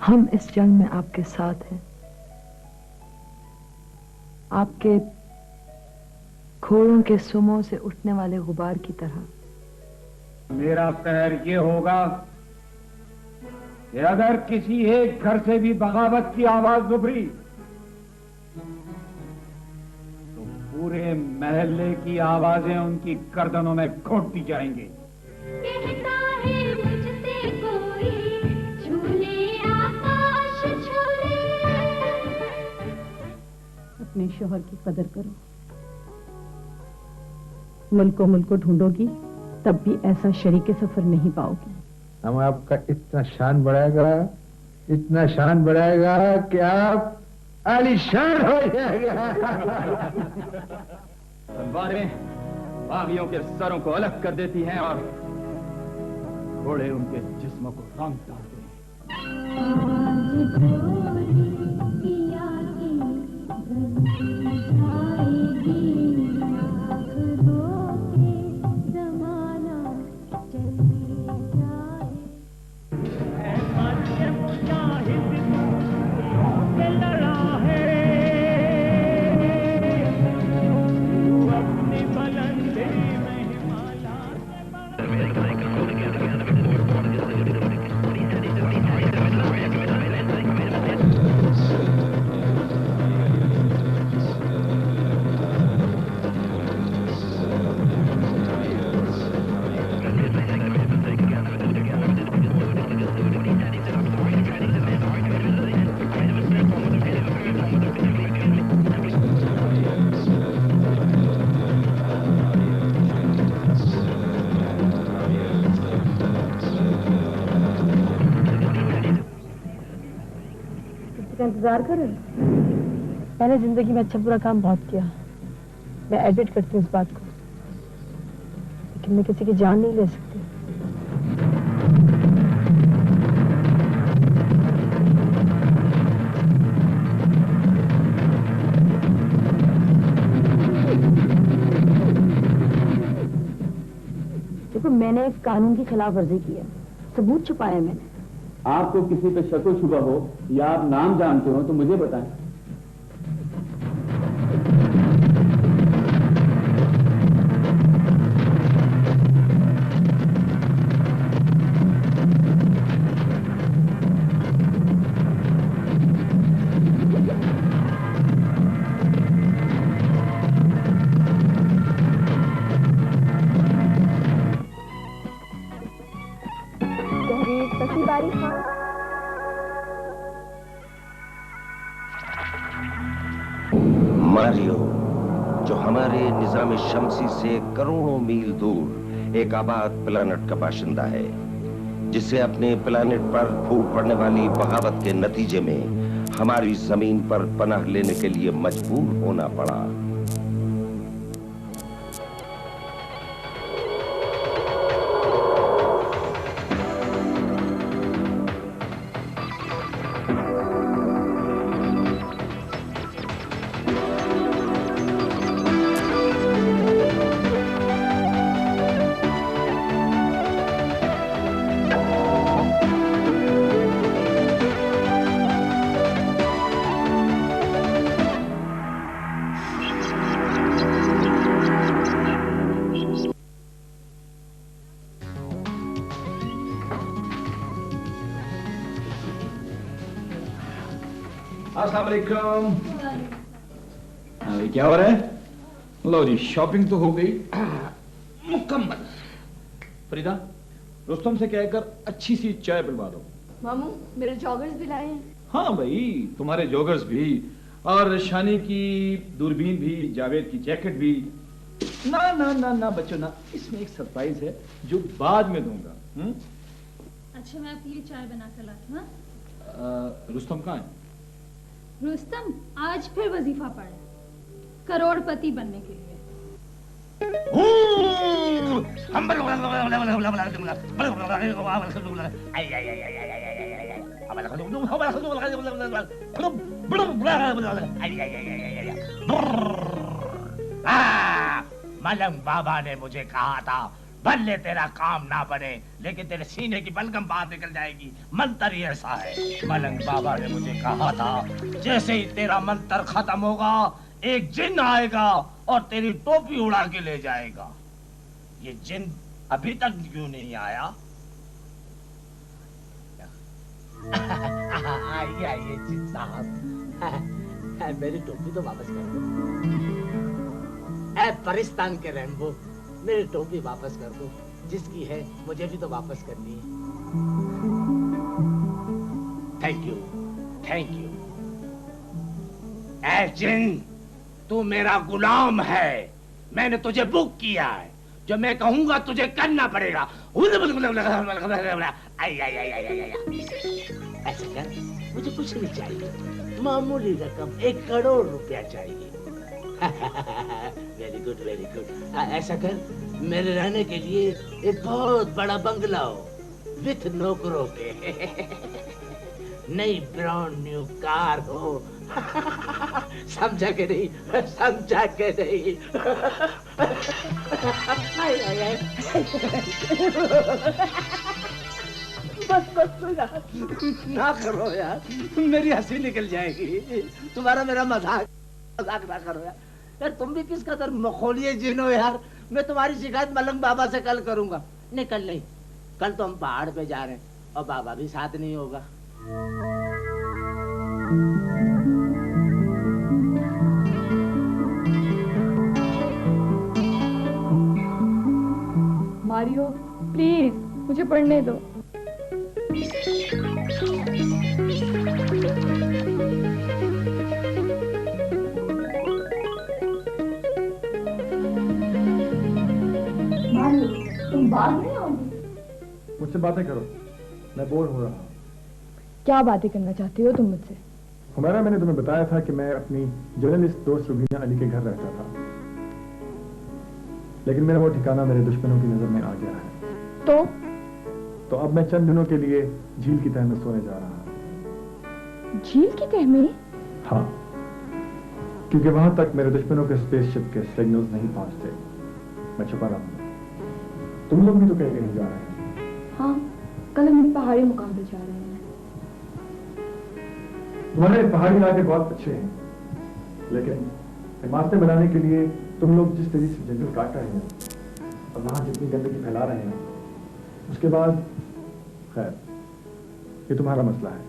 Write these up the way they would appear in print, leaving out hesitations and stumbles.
हम इस जंग में आपके साथ हैं, आपके घोड़ों के सुमों से उठने वाले गुबार की तरह। मेरा कहर ये होगा कि अगर किसी एक घर से भी बगावत की आवाज उभरी तो पूरे महल्ले की आवाजें उनकी गर्दनों में घोंट दी जाएंगी। कहता है मुझसे कोई झूले आकाश झूले। अपने शौहर की कदर करो। मुल्को ढूंढोगी तब भी ऐसा शरीके सफर नहीं पाओगी। हम आपका इतना शान बढ़ाएगा कि आप आलीशान हो जाएगा। तलवारें बागियों के सरों को अलग कर देती हैं और घोड़े उनके जिस्मों को रंग डालते हैं। इंतजार करें। मैंने जिंदगी में अच्छा बुरा काम बहुत किया, मैं एडमिट करती हूँ इस बात को, लेकिन मैं किसी की जान नहीं ले सकती। देखो, मैंने एक कानून की खिलाफ वर्जी की है, सबूत छुपाया मैंने। आपको किसी पे शक व शुबा हो या आप नाम जानते हो तो मुझे बताएं। मारियो, जो हमारे निजाम शमसी से करोड़ों मील दूर एक आबाद प्लैनेट का बाशिंदा है, जिसे अपने प्लैनेट पर फूट पड़ने वाली बगावत के नतीजे में हमारी जमीन पर पनाह लेने के लिए मजबूर होना पड़ा। अस्सलाम वालेकुम। क्या हो रहा है? लो जी, शॉपिंग तो हो गई मुकम्मल। फरीदा, रुस्तम से कहकर अच्छी सी चाय पिलवा दो। मामू, मेरे जॉगर्स भी लाए हैं। हाँ भाई, तुम्हारे जॉगर्स भी और शानी की दूरबीन भी, जावेद की जैकेट भी। ना ना ना ना बच्चों ना, इसमें एक सरप्राइज है जो बाद में दूंगा। अच्छा, मैं आपके लिए चाय बना कर लाती हूँ। रुस्तम कहाँ है? रुस्तम आज फिर वजीफा पड़ा, करोड़पति बनने के लिए। मलंग बाबा ने मुझे कहा था भले तेरा काम ना बने, लेकिन तेरे सीने की बलगम बाहर निकल जाएगी। मंत्र ही ऐसा है। मलंग बाबा ने मुझे कहा था, जैसे ही तेरा मंत्र खत्म होगा, एक जिन आएगा और तेरी टोपी उड़ा के ले जाएगा। ये जिन अभी तक क्यों नहीं आया? आइए आइए जिन साहब, मेरी टोपी तो वापस कर दो। ऐ परिस्तान के रैम्बो, मेरी टोपी वापस कर दो। जिसकी है मुझे भी तो वापस करनी है। Thank you, thank you. ऐ जिन, तू मेरा गुलाम है। मैंने तुझे बुक किया है। जो मैं कहूंगा तुझे करना पड़ेगा। आई आई आई आई आई। ऐसा कर, मुझे कुछ नहीं चाहिए, मामूली रकम 1 करोड़ रुपया चाहिए। Very good very good. ऐसा कर, मेरे रहने के लिए एक बहुत बड़ा बंगला हो विथ नौकरों के। नई ब्रांड न्यू कार हो। समझा के नहीं, समझा के नहीं। आई, आई, आई। बस बस यार, ना करो यार, मेरी हंसी निकल जाएगी। तुम्हारा मेरा मजाक ना करो यार। यार तुम भी किस कदर मखौलिए जिन हो यार। मैं तुम्हारी शिकायत मलंग बाबा से कल करूंगा। नहीं कल नहीं, कल तो हम पहाड़ पे जा रहे हैं और बाबा भी साथ नहीं होगा। मारियो प्लीज मुझे पढ़ने दो। मारियो, तुम बात नहीं आओगी? मुझसे बातें करो, मैं बोर हो रहा हूँ। क्या बातें करना चाहते हो तुम मुझसे? हमारा मैंने तुम्हें बताया था कि मैं अपनी जर्नलिस्ट दोस्त रुबीना अली के घर रहता था, लेकिन मेरा वो ठिकाना मेरे दुश्मनों की नजर में आ गया है। तो अब मैं चंद दिनों के लिए झील की तह में सोने जा रहा हूँ। झील की तह में? हाँ, क्योंकि वहां तक मेरे दुश्मनों के स्पेसशिप के सिग्नल्स नहीं पहुंचते। मैं छुपा रहा हूँ। तुम लोग भी तो कहीं कहीं जा रहे हैं। हाँ, कल हम एक पहाड़ी मुकाम पे जा रहे हैं। तुम्हारे पहाड़ी इलाके बहुत अच्छे हैं, लेकिन इमारतें बनाने के लिए तुम लोग जिस तेजी से जंगल काट रहे हैं और वहां जितनी गंदगी फैला रहे हैं, उसके बाद खैर ये तुम्हारा मसला है।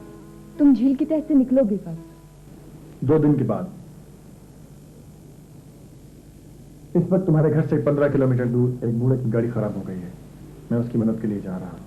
तुम झील की तह से निकलोगे कब? 2 दिन के बाद। इस वक्त तुम्हारे घर से 15 किलोमीटर दूर एक बूढ़े की गाड़ी खराब हो गई है। मैं उसकी मदद के लिए जा रहा हूं।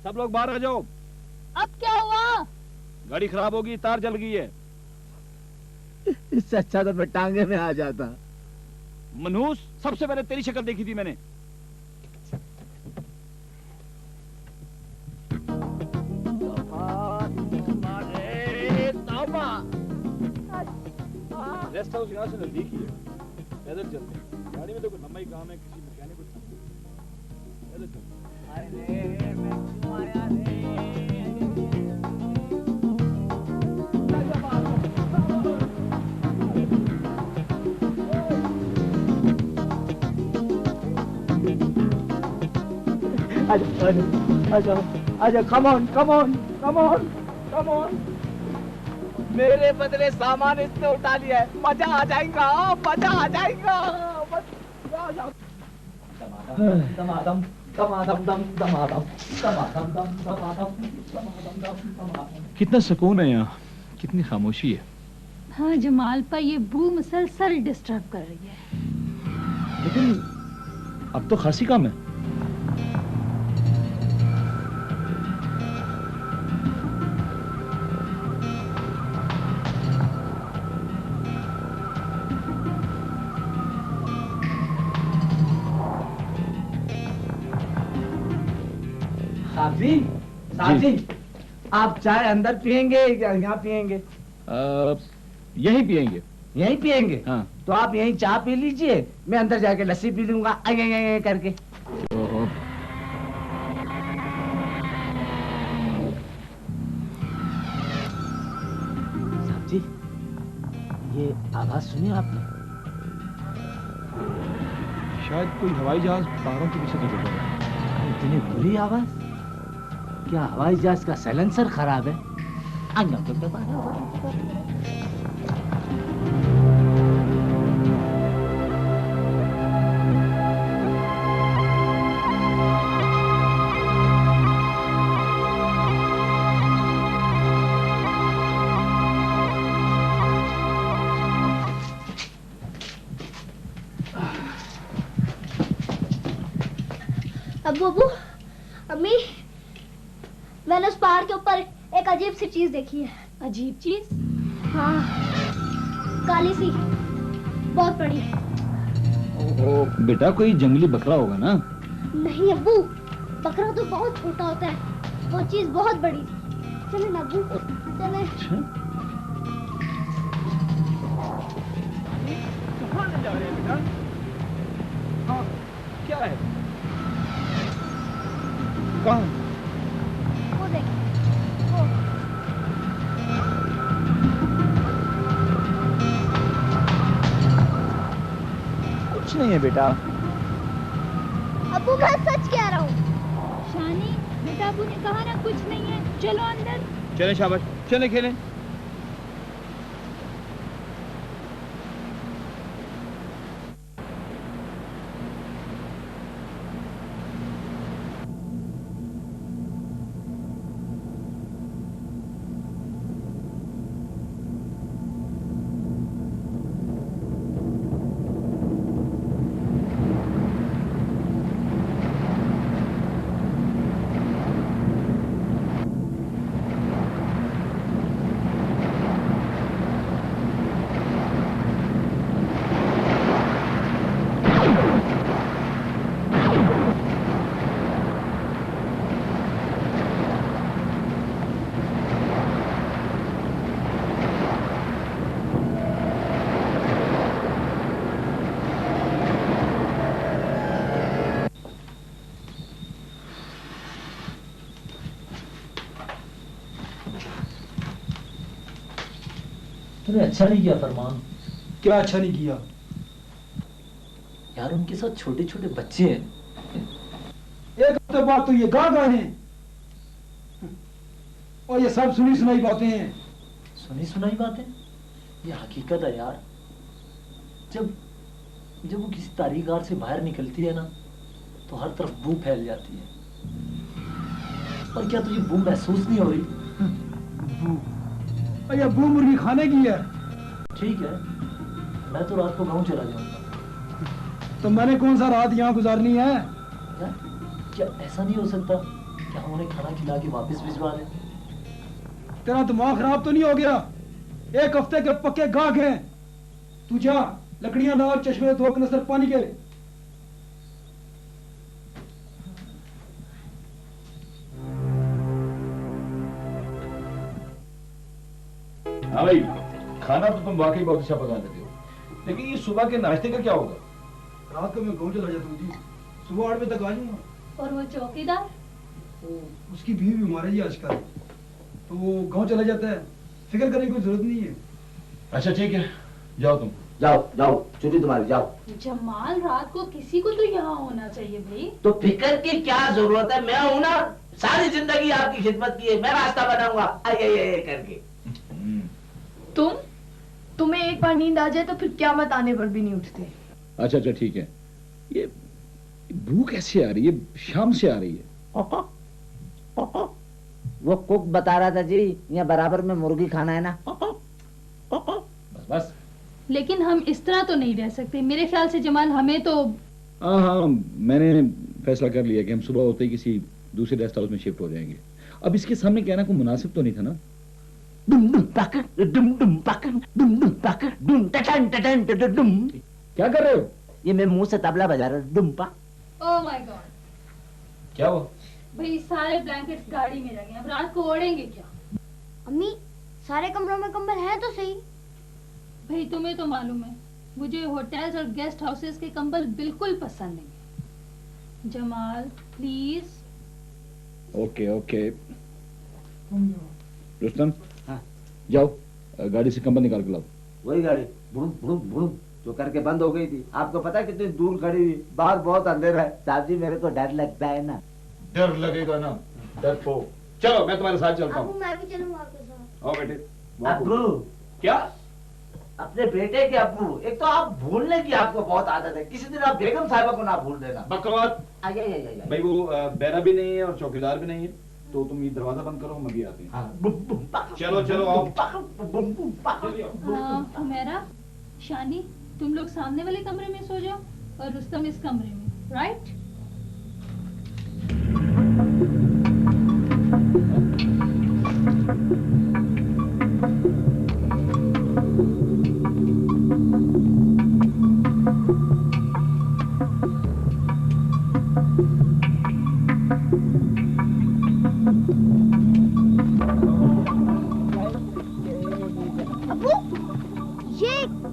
सब लोग बाहर आ जाओ। अब क्या हुआ? गाड़ी खराब होगी, तार जल गई है। इससे अच्छा तो मैं टांगे में आ जाता। मनहूस, सबसे पहले तेरी शक्ल देखी थी मैंने। रेस्ट हाउस यहाँ से नजदीक ही है, पैदल चलते हैं। गाड़ी में तो कोई लंबाई काम है, किसी मैकेनिक को पैदल चलते हैं। आजा, come on, come on, come on, come on. मेरे बदले सामान इसने उठा लिया है। मजा आ जाएगा, मजा आ जाएगा। दमादम दमादम दम दमादम दमादम दम दमादम दमादम दम। कितना सुकून है यहाँ, कितनी खामोशी है। हाँ जमाल पर ये बू मुसलसल डिस्टर्ब कर रही है। लेकिन अब तो खासी कम है। साहब जी, आप चाय अंदर पियेंगे या यहाँ पियेंगे? यही पियेंगे। यहीं पियेंगे? हाँ। तो आप यहीं चाय पी लीजिए, मैं अंदर जाके लस्सी पी लूंगा आगे करके। साहब जी, ये आवाज सुनी आपने? शायद कोई हवाई जहाज पहाड़ों के पीछे गुजर रहा है। इतनी बुरी आवाज? क्या हवाई जहाज का साइलेंसर खराब है? अब्बू अब्बू, अम्मी, मैंने उस पहाड़ के ऊपर एक अजीब सी चीज देखी है। अजीब चीज? हाँ, काली सी, बहुत बड़ी। ओहो बेटा, कोई जंगली बकरा होगा ना? नहीं अब्बू, बकरा तो बहुत छोटा होता है, वो चीज बहुत बड़ी थी। चले ना अब्बू, चले। कहाँ ले जा रहे हैं बेटा? हाँ, क्या है? कहाँ? वो देख, वो। कुछ नहीं है बेटा। अब्बू मैं सच कह रहा हूँ। शानी, बेटा अब्बू ने कहा ना कुछ नहीं है, चलो अंदर। चले शाबाश, चले खेलें। तूने अच्छा नहीं किया फरमान। क्या अच्छा नहीं किया? यार उनके साथ छोटे छोटे बच्चे हैं। एक हफ्ते बाद तो ये गा हैं और ये सब सुनी सुनाई बातें हैं। सुनी सुनाई बातें? ये हकीकत है यार। जब वो किसी तारीगार से बाहर निकलती है ना, तो हर तरफ बू फैल जाती है। और क्या तुझे बू महसूस नहीं हो रही? बू? ये बू मुर्गी खाने की है। ठीक है, मैं तो रात को गांव चला जाऊंगा। तो मैंने कौन सा रात यहाँ गुजारनी है? यार क्या ऐसा नहीं हो सकता कि हम उन्हें खाना खिला के वापस भिजवा दें? तेरा दिमाग खराब तो नहीं हो गया? एक हफ्ते के पक्के गाहक हैं। तू जा, लकड़ियां ला और चश्मे धो के नजर पानी के। हाँ भाई, खाना तो तुम वाकई बहुत अच्छा पका लेते हो, लेकिन ये सुबह के नाश्ते का क्या होगा? रात को मैं गाँव चला जाता हूँ जी, सुबह 8 बजे तक आ जाऊंगा। और वो चौकीदार? उसकी बीवी बीमार है जी आजकल, तो वो गांव चला जाता है। फिक्र करने की कोई जरूरत नहीं है। अच्छा ठीक है, जाओ तुम। जाओ, छुट्टी तुम्हारी, जाओ। जमाल, रात को किसी को तो यहाँ होना चाहिए भाई। तो फिक्र की क्या जरूरत है? मैं हूं ना, सारी जिंदगी आपकी खिदमत की है। मैं रास्ता बनाऊंगा आइए करके। तुम्हें एक बार नींद आ जाए तो फिर क़यामत आने पर भी नहीं उठते। अच्छा अच्छा ठीक है। ये भूख कैसे आ रही है? शाम से आ रही है। वो कुक बता रहा था जी, यहाँ बराबर में मुर्गी खाना है ना। बस बस। लेकिन हम इस तरह तो नहीं रह सकते मेरे ख्याल से जमाल, हमें तो। हाँ हाँ, मैंने फैसला कर लिया कि हम सुबह होते ही किसी दूसरे रेस्ट हाउस में शिफ्ट हो जाएंगे। अब इसके सामने कहना कोई मुनासिब तो नहीं था ना। डुम डुम पाकर, डुम डुम पाकर, डुम डुम पाकर, डुम टटन टटन टटन डुम। क्या कर रहे हो? ये मैं मुंह से तबला बजा रहा हूँ। डुम पा। Oh my God. क्या हुआ? भाई सारे ब्लैंकेट्स गाड़ी में रखे हैं, अब रात को ओढ़ेंगे क्या? अम्मी सारे कमरों में कंबल है तो सही। भाई तुम्हें तो मालूम है मुझे होटल्स और गेस्ट हाउसेस के कंबल बिल्कुल पसंद नहीं है। Jamal please. Okay okay. Rustam, हाँ। जाओ गाड़ी से कंबल निकाल के लाओ। वही गाड़ी बुड़ुम बुड़ुम बुड़ुम जो करके बंद हो गई थी। आपको पता है कितनी दूर खड़ी हुई, बाहर बहुत अंधेरा है। साहब जी मेरे को डर लगता है ना। डर लगेगा ना, डर को। चलो मैं तुम्हारे साथ चलता हूँ। मैं भी चलूंगा आपके साथ। आओ बेटे। अब्बू। क्या? अपने बेटे के अब्बू। एक तो आप भूलने की आपको बहुत आदत है, किसी दिन आप बेगम साहिबा को ना भूल देना। बकवास। आइए भाई वो बैरा भी नहीं है और चौकीदार भी नहीं है, तो तुम ये दरवाजा बंद करो, हम अभी आते हैं। चलो चलो आओ। हुमैरा, शानी तुम लोग सामने वाले कमरे में सो जाओ और रुस्तम इस कमरे में, राइट?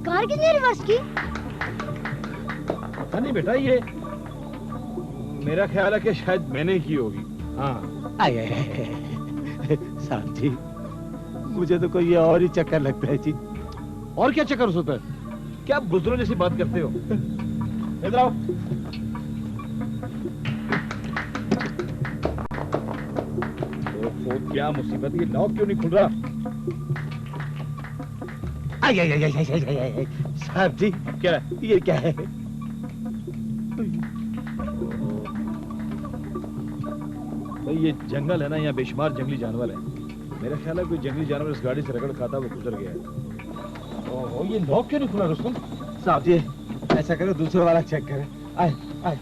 कार किसने रिवर्स की? पता नहीं बेटा, ये मेरा ख्याल है कि शायद मैंने की होगी। हाँ। साहब जी मुझे तो कोई ये और ही चक्कर लगता है जी। और क्या चक्कर होता है? क्या आप बुजुर्गों जैसी बात करते हो? इधर आओ। ओहो, क्या मुसीबत, ये लॉक क्यों नहीं खुल रहा? साहब जी क्या ये क्या है? भाई ये जंगल है ना, यहाँ बेशुमार जंगली जानवर है। मेरा ख्याल है कोई जंगली जानवर इस गाड़ी से रगड़ खाता हुआ गुजर गया है। ओहो, ये लॉक क्यों नहीं खुला रुस्तम? साहब जी ऐसा करो दूसरा वाला चेक करें। आए आए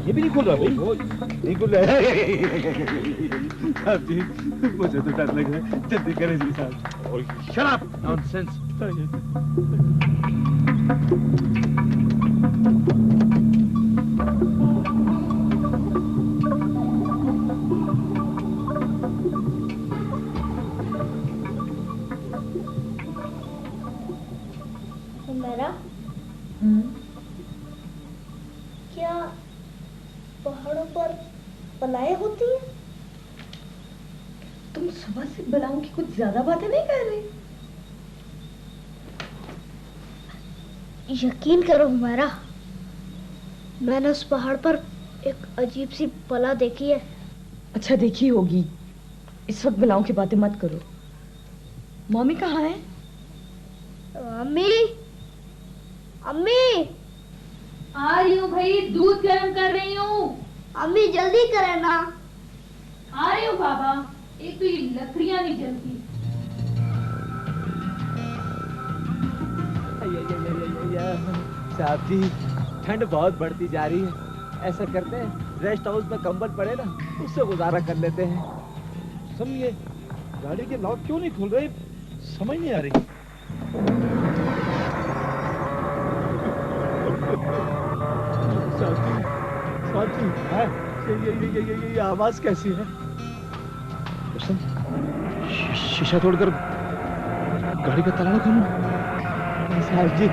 ये भी नहीं खुल रहा भाई। नहीं खुल रहा है। साहब जी मुझे तो डर लग रहा है, जल्दी करें जी साहब। Shut up, nonsense. मेरा क्या पहाड़ों पर बलाएं होती हैं? तुम सुबह से बलाओं की कुछ ज्यादा बातें नहीं कर रही? यकीन करो मेरा, मैंने उस पहाड़ पर एक अजीब सी बला देखी है। अच्छा देखी होगी, इस वक्त बलाओं की बातें मत करो। मम्मी कहाँ है? अम्मी अम्मी आ रही हूँ भाई, दूध गर्म कर रही हूँ। अम्मी जल्दी करें ना। आ रही हूँ बाबा, एक तो ये लकड़ियाँ नहीं जलती। साहब जी ठंड बहुत बढ़ती जा रही है, ऐसा करते हैं रेस्ट हाउस में कंबल पड़े ना, उससे गुजारा कर लेते हैं। समझिए, गाड़ी के लॉक क्यों नहीं खुल रहे, समझ नहीं आ रही। साहब जी हाँ? ये आवाज कैसी है? शीशा तोड़कर गाड़ी का ताला खोलो। साहब जी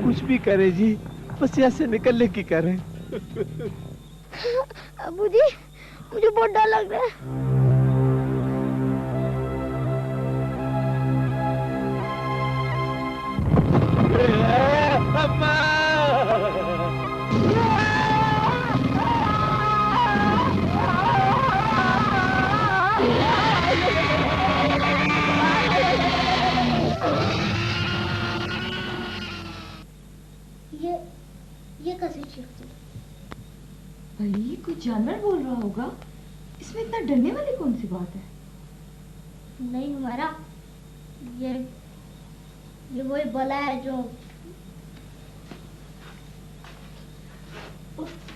कुछ भी करे जी, बस यहाँ से निकलने की करें। अबू जी मुझे बहुत डर लग रहा है। जानवर बोल रहा होगा। इसमें इतना डरने वाली कौन सी बात है? नहीं हमारा ये वही बला है जो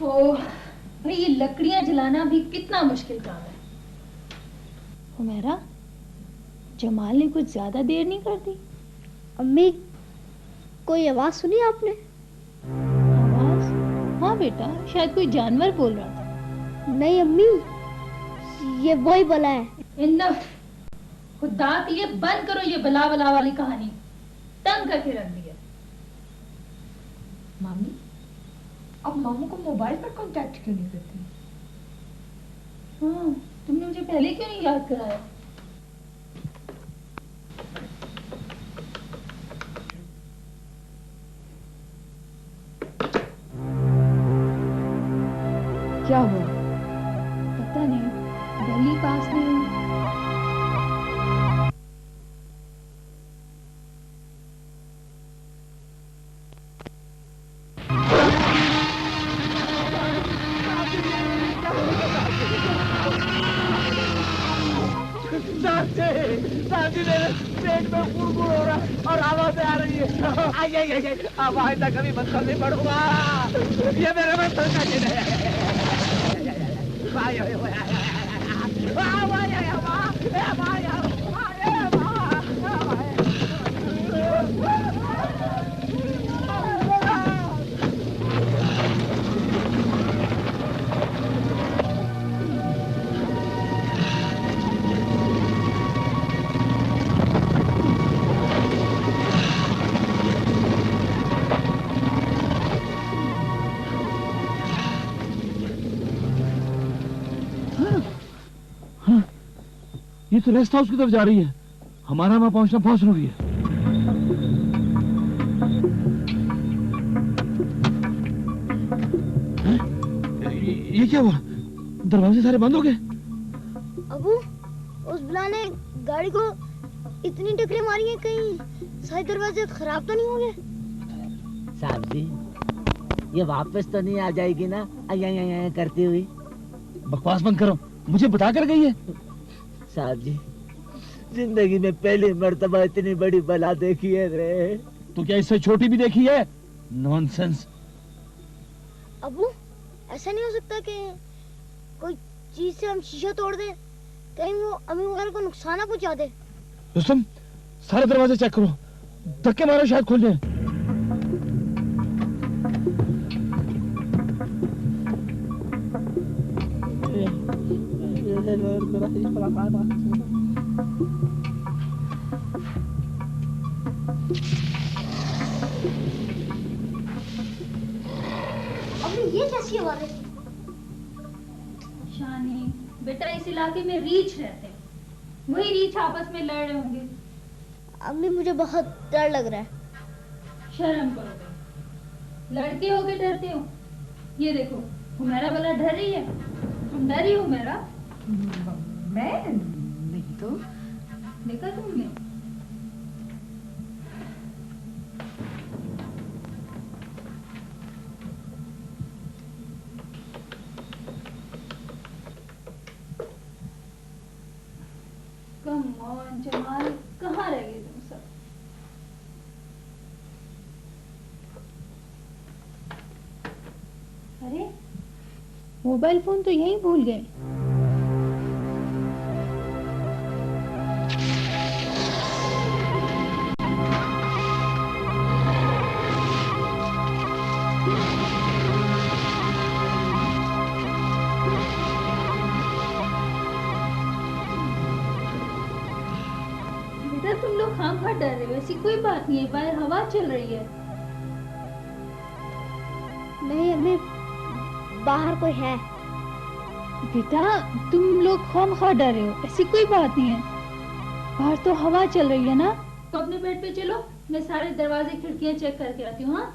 ओह भाई, ये लकड़ियां जलाना भी कितना मुश्किल काम है। हुमैरा, जमाल ने कुछ ज्यादा देर नहीं कर दी? अम्मी, कोई आवाज सुनी आपने? आवाज? हाँ बेटा, शायद कोई जानवर बोल रहा था। नहीं अम्मी, ये वही बला है। इन्नफ, खुदा ये बंद करो ये बला बला वाली कहानी, तंग करके रख दिया। मामी, अब मामू को मोबाइल पर कांटेक्ट क्यों नहीं करती? हाँ, तुमने मुझे पहले क्यों नहीं याद कराया? क्या हुआ? पता नहीं, दिल्ली पास में हूँ। साथी मेरे पेट में गुड़गुड़ हो रहा है और आवाजें आ रही है। आई अब आज तक कभी बंद नहीं पड़ूंगा। ये मेरे में ये तो रेस्ट हाउस की तरफ जा रही है। हमारा वहां पहुंचना बहुत जरूरी है। ये क्या हुआ? दरवाजे सारे बंद हो गए। अबू, उस बुला ने गाड़ी को इतनी टकरे मारी है, कहीं सारे दरवाजे खराब तो नहीं हो गए? साहब जी, ये वापस तो नहीं आ जाएगी ना आया करती हुई? बकवास बंद करो, मुझे बता कर गई है। साहब जी, जिंदगी में पहली मर्तबा इतनी बड़ी बला देखी है रे। तो क्या इससे छोटी भी देखी है? नॉनसेंस। अबू, ऐसा नहीं हो सकता कि कोई चीज से हम शीशा तोड़ दें, कहीं वो अम्मी वगैरह को नुकसान ना पहुंचा दे? रुस्तम, सारे दरवाजे चेक करो, धक्के मारो शायद खुल जाए। अम्मी, ये कैसी आवाज है? शानी बेटा, इस इलाके में रीछ रहते हैं, वही रीछ आपस में लड़ रहे होंगे। अम्मी, मुझे बहुत डर लग रहा है। शर्म करो, लड़के हो के डरते हो? ये देखो, हुमैरा वाला डर रही है। तुम डरी हो हुमैरा? मैं नहीं तो। देखा तुमने? कम ऑन जमाल, कहाँ रह गए तुम सब? अरे, मोबाइल फोन तो यहीं भूल गए। बेटा, तुम लोग खामखा डर रहे हो, ऐसी कोई बात नहीं है, बाहर हवा चल रही है। नहीं अम्मी, बाहर कोई है। बेटा, तुम लोग खामखा डर रहे हो, ऐसी कोई बात नहीं है, बाहर तो हवा चल रही है ना। तो अपने बेड पे चलो, मैं सारे दरवाजे खिड़कियां चेक करके आती हूँ। हाँ,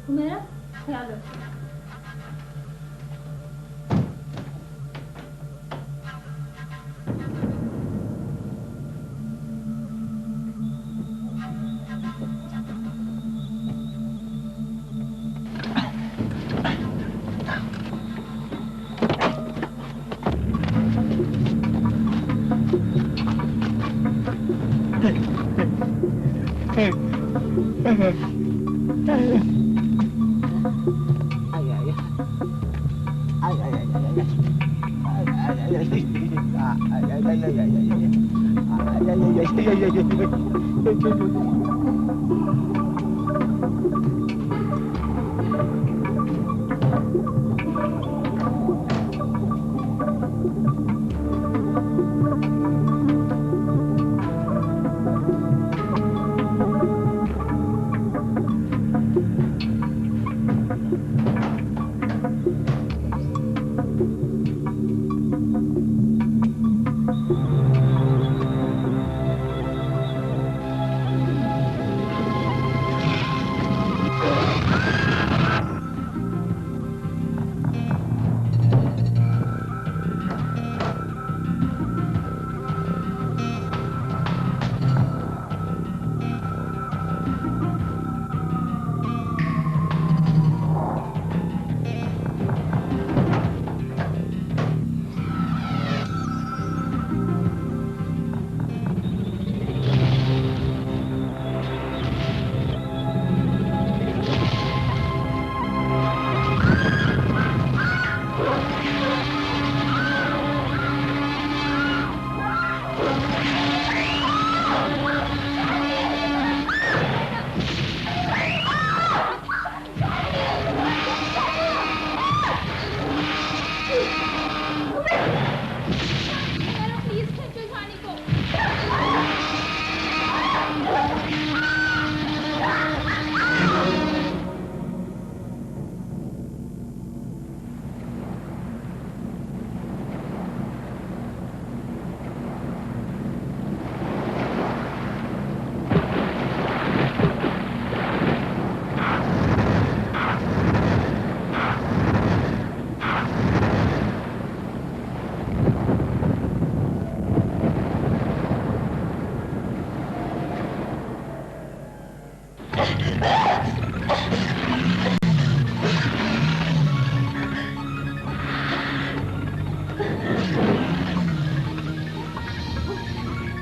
तो मेरा ख्याल रखो।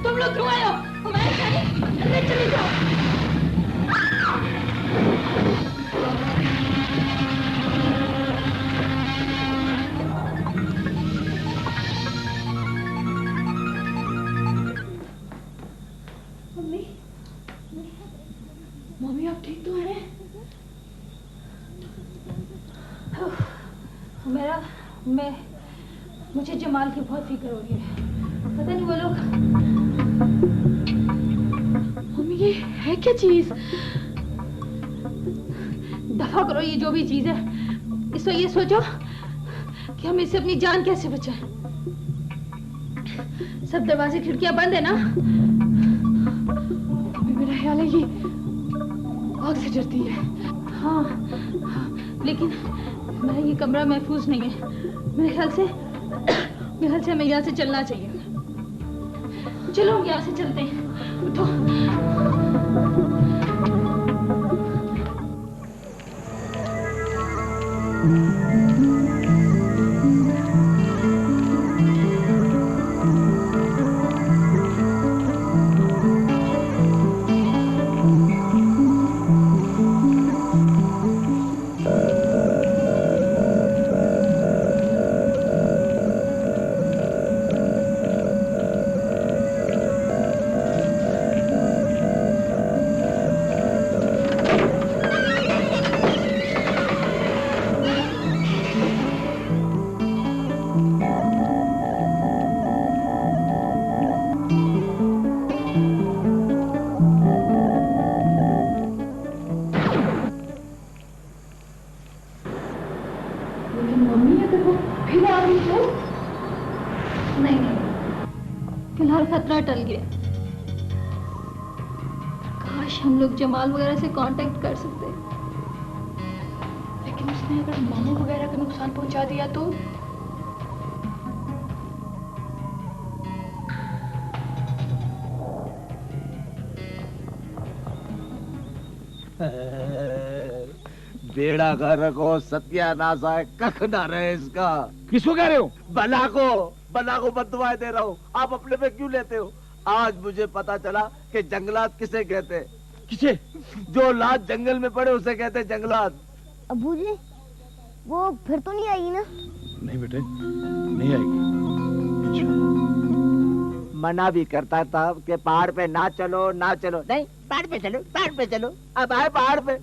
तुम लोग क्यों आए हो? हमारे घर अंदर चले जाओ। मम्मी, मम्मी आप ठीक तो हैं? मुझे जमाल की बहुत फिक्र हो रही है। पता नहीं वो लोग। मम्मी ये है क्या चीज? दफा करो ये जो भी चीज है। इस वक्त ये सोचो कि हम इससे अपनी जान कैसे बचाएं। सब दरवाजे खिड़कियां बंद है ना? मम्मी मेरा ख्याल है ये आग से डरती है। हाँ, लेकिन मेरा ये कमरा महफूज नहीं है। मेरे ख्याल से हमें यहाँ से चलना चाहिए। चलो हम यहाँ से चलते हैं। उठो। टल गया। काश हम लोग जमाल वगैरह से कांटेक्ट कर सकते। लेकिन उसने अगर मामू वगैरह का नुकसान पहुंचा दिया तो? बेड़ा घर रखो, सत्यानाश है, कख ना रहे इसका। किसको कह रहे हो? बला को बददुआएं दे रहा हूँ। आप अपने पे क्यों लेते हो? आज मुझे पता चला कि जंगलात किसे कहते हैं। किसे? जो लात जंगल में पड़े उसे कहते हैं जंगलात। अबू जी वो फिर तो नहीं आएगी ना? नहीं बेटे, नहीं आएगी इंशाल्लाह। मना भी करता था कि पहाड़ पे ना चलो ना चलो, नहीं पहाड़ पे चलो, पहाड़ पे चलो। अब आए पहाड़ पे।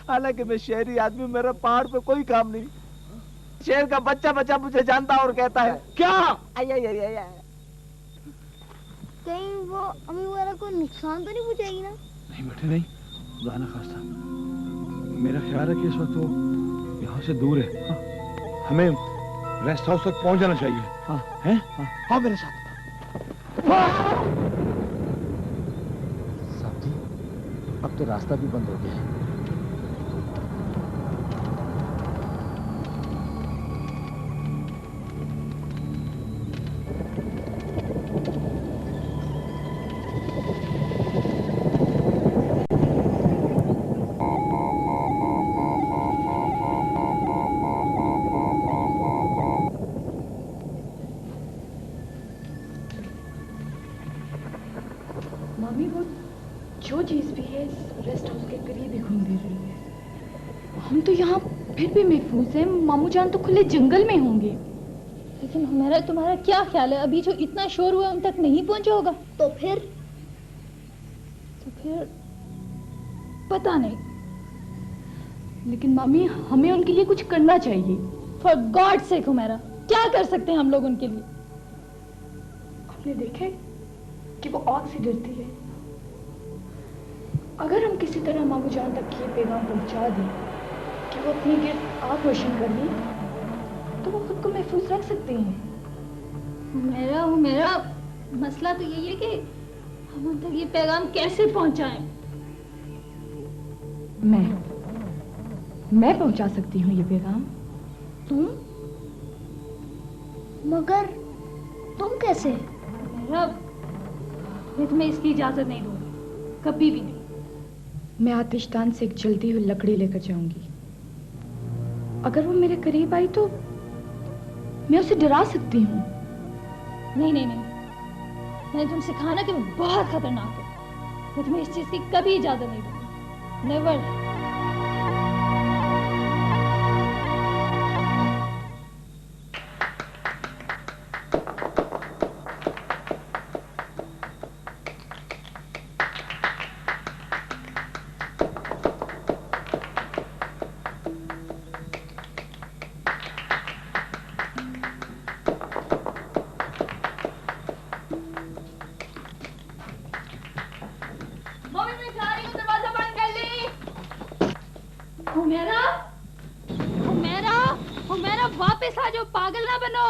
हालांकि मैं शहरी आदमी, मेरा पहाड़ पे कोई काम नहीं। शेर का बच्चा बच्चा मुझे जानता और कहता है क्या कहीं वो अम्मी वगैरह को नुकसान तो नहीं पहुंचाएगी ना? नहीं बेटे नहीं, खुदा ना खास्ता। मेरा ख्याल है कि इस वक्त वो यहाँ से दूर है। हाँ? हमें रेस्ट हाउस तक पहुंच जाना चाहिए। हाँ हैं? हाँ मेरे साथ। साहब जी, अब तो रास्ता भी बंद हो गया है। मामी वो जो चीज भी है इस रेस्ट हाउस के करीब ही घूम रही है। हम तो यहाँ फिर भी महफूज हैं। मामू जान तो खुले जंगल में होंगे। लेकिन हमारा तुम्हारा क्या ख्याल है, अभी जो इतना शोर हुआ उन तक नहीं पहुंचा होगा? तो फिर पता नहीं। लेकिन मामी हमें उनके लिए कुछ करना चाहिए। फॉर गॉड सेक हुमैरा, क्या कर सकते हैं हम लोग उनके लिए? आपने देखा है कि वो आग से डरती है। अगर हम किसी तरह मामू जान तक ये पैगाम पहुंचा दें कि वो अपनी गिर्द आग रोशन कर लें, तो वो खुद को महफूज रख सकते हैं। मेरा मसला तो यही है कि हम उन तक ये पैगाम कैसे पहुंचाएं। मैं पहुंचा सकती हूँ ये पैगाम। तुम? मगर तुम कैसे? मैं तुम्हें इसकी इजाजत नहीं दूंगी, कभी भी नहीं। मैं आतिशदान से एक जलती हुई लकड़ी लेकर जाऊंगी। अगर वो मेरे करीब आई तो मैं उसे डरा सकती हूँ। नहीं, मैंने तुम सिखाना कि वो बहुत खतरनाक है। मैं तुम्हें इस चीज की कभी इजाजत नहीं दूंगी। नेवर। हुमैरा वापस आ जाओ, पागल ना बनो।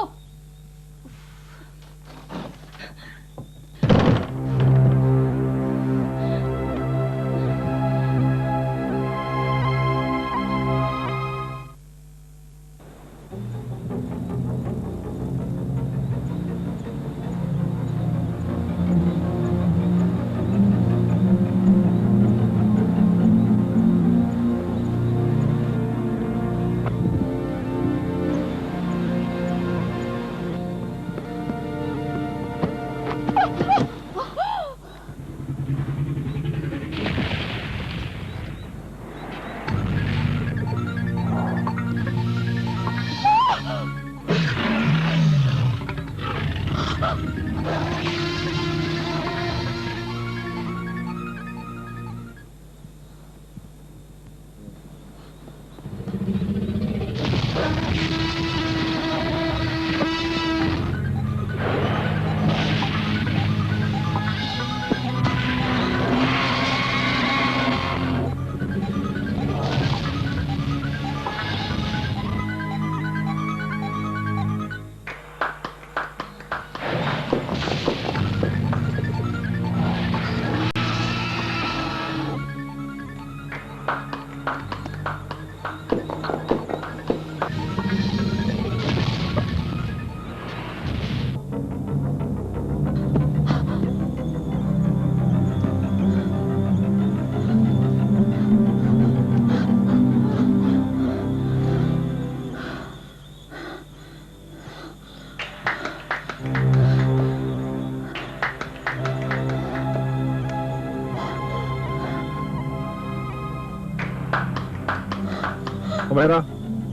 हुमैरा,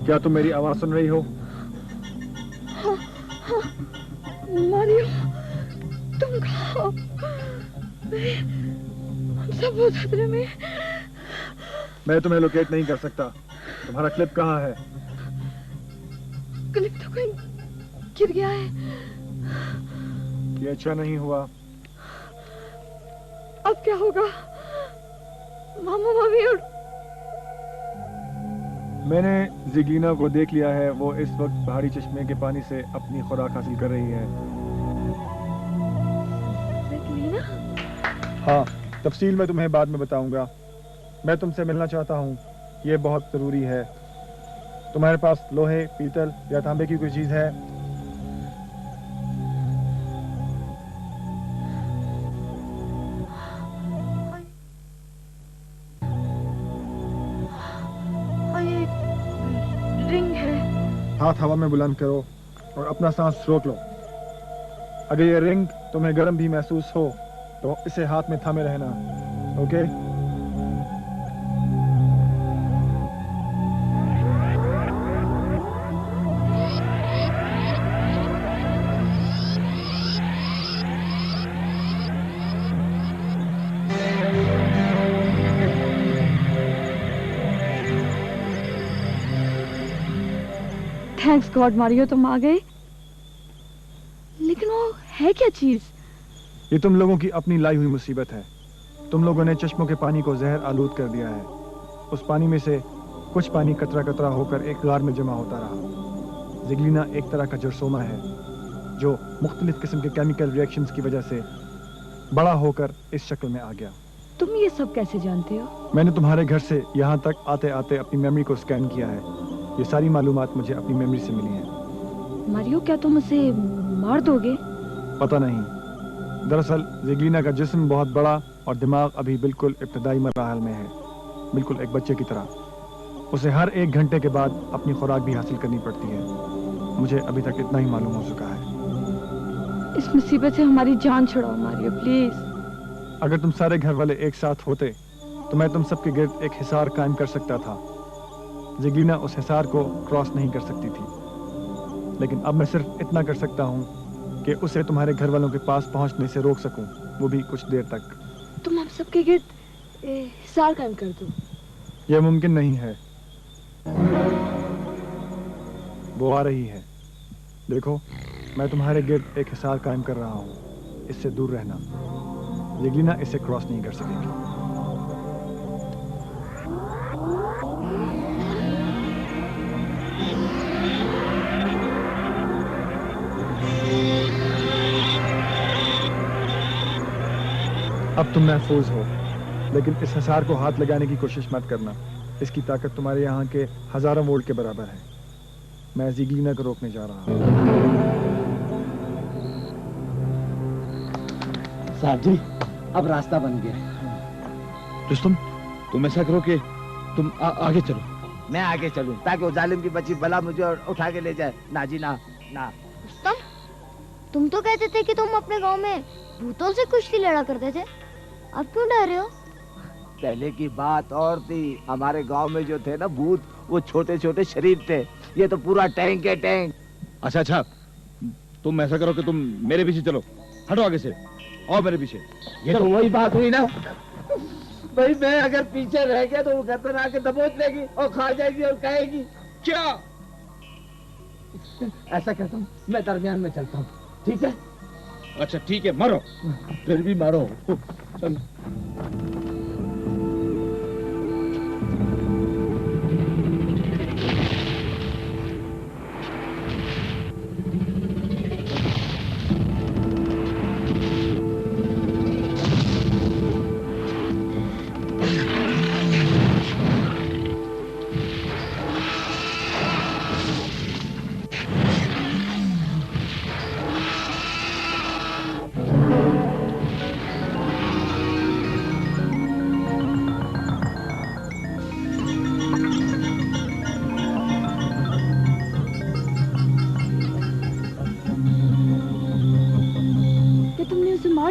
क्या तुम मेरी आवाज सुन रही हो? हाँ, हाँ, मारियो, तुम कहाँ हो? हम सब बहुत खतरे में। मैं तुम्हें लोकेट नहीं कर सकता। तुम्हारा क्लिप कहाँ है? क्लिप तो कहीं गिर गया है। ये अच्छा नहीं हुआ। अब क्या होगा? मामा, मामी और मैंने जिगलीना को देख लिया है। वो इस वक्त पहाड़ी चश्मे के पानी से अपनी खुराक हासिल कर रही है। जिगलीना? हाँ, तफसील मैं तुम्हें बाद में बताऊंगा। मैं तुमसे मिलना चाहता हूँ, ये बहुत जरूरी है। तुम्हारे पास लोहे, पीतल या तांबे की कोई चीज है? रिंग है। हाथ हवा में बुलंद करो और अपना सांस रोक लो। अगर ये रिंग तुम्हें गर्म भी महसूस हो तो इसे हाथ में थामे रहना। ओके? थैंक्स गॉड मारियो, तुम आ गए। लेकिन वो है क्या चीज? ये तुम लोगों की अपनी लाई हुई मुसीबत है। तुम लोगों ने चश्मों के पानी को जहर आलूद कर दिया है। उस पानी में से कुछ पानी कतरा कतरा होकर एक गार में जमा होता रहा। जिगलीना एक तरह का जरसोमा है जो मुख्तलिफ किस्म के केमिकल रिएक्शंस की वजह से बड़ा होकर इस शक्ल में आ गया। तुम ये सब कैसे जानते हो? मैंने तुम्हारे घर से यहाँ तक आते आते अपनी मेमोरी को स्कैन किया है। ये सारी मालूमात मुझे अपनी मेमोरी से मिली है। मारियो, क्या तुम उसे मार दोगे? पता नहीं। दरअसल जिगलीना का जिस्म बहुत बड़ा और दिमाग अभी बिल्कुल इब्तदाई मराहल में है, बिल्कुल एक बच्चे की तरह। उसे हर 1 घंटे के बाद अपनी खुराक भी हासिल करनी पड़ती है। मुझे अभी तक इतना ही मालूम हो चुका है। इस मुसीबत से हमारी जान छुड़ाओ मारियो, प्लीज। अगर तुम सारे घर वाले एक साथ होते तो मैं तुम सबके गिर्द एक हिसार कायम कर सकता था। जिगलीना उस हिसार को क्रॉस नहीं कर सकती थी, लेकिन अब मैं सिर्फ इतना कर सकता हूँ कि उसे तुम्हारे घर वालों के पास पहुँचने से रोक सकूँ, वो भी कुछ देर तक। तुम हम सबके गिर्द हिसार कायम कर दो। यह मुमकिन नहीं है। वो आ रही है। देखो, मैं तुम्हारे गिर्द एक हिसार कायम कर रहा हूँ। इससे दूर रहना। जिगलीना इसे क्रॉस नहीं कर सकेगी। अब तुम महफूज हो, लेकिन इस हिसार को हाथ लगाने की कोशिश मत करना। इसकी ताकत तुम्हारे यहाँ के हजारों वोल्ट के बराबर है। मैं जिगलीना को रोकने जा रहा हूँ। साहब जी, अब रास्ता बन गया। रुस्तम, तुम ऐसा करो कि तुम आगे चलो। मैं आगे चलूं ताकि वो जालिम की बच्ची भला मुझे उठा के ले जाए। ना जी, ना ना। रुस्तम, तुम तो कहते थे कि तुम अपने गांव में भूतों से कुश्ती लड़ा करते थे, अब क्यों डर रहे हो? पहले की बात और थी। हमारे गांव में जो थे ना भूत, वो छोटे छोटे शरीफ थे। ये तो पूरा टैंक है, टैंक। अच्छा अच्छा, तुम ऐसा करो कि तुम मेरे पीछे चलो। हटो आगे से और मेरे पीछे। ये तो वही बात हुई ना भाई। मैं अगर पीछे रह गया तो वो घर पर आके दबोच लेगी और खा जाएगी और कहेगी क्या। ऐसा करता हूँ, मैं दरमियान में चलता हूँ, ठीक है? अच्छा ठीक है, मारो। फिर भी मारो। चल।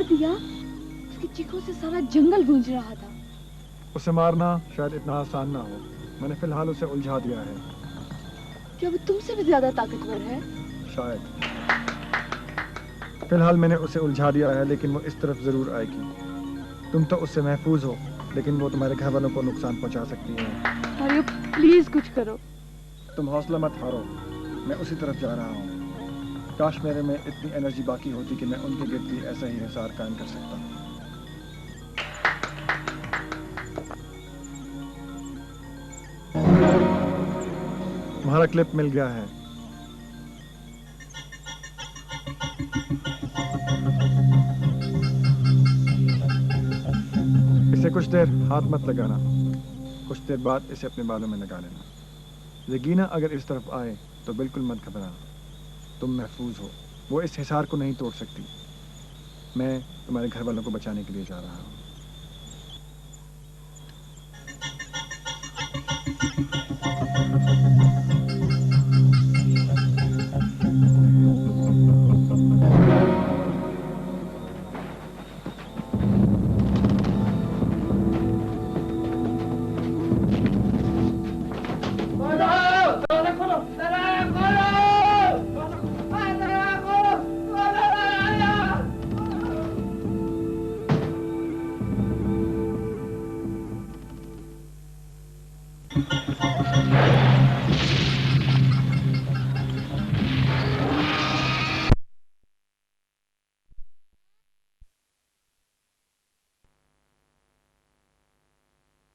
दिया, उसकी चीखों से सारा जंगल गूंज रहा था। उसे मारना शायद इतना आसान ना हो। मैंने फिलहाल उसे उलझा दिया है। क्या वो तुमसे भी ज्यादा ताकतवर है? शायद। फिलहाल मैंने उसे उलझा दिया है, लेकिन वो इस तरफ जरूर आएगी। तुम तो उससे महफूज हो, लेकिन वो तुम्हारे घर वालों को नुकसान पहुंचा सकती है। आर्यो प्लीज कुछ करो। तुम हौसला मत हारो, मैं उसी तरफ जा रहा हूँ। काश मेरे में इतनी एनर्जी बाकी होती कि मैं उनके गिर्द भी ऐसा ही हिसार कायम कर सकता। तुम्हारा क्लिप मिल गया है। इसे कुछ देर हाथ मत लगाना, कुछ देर बाद इसे अपने बालों में लगा लेना। रेगीना अगर इस तरफ आए तो बिल्कुल मत घबराना, तुम महफूज हो। वो इस हिसार को नहीं तोड़ सकती। मैं तुम्हारे घर वालों को बचाने के लिए जा रहा हूँ।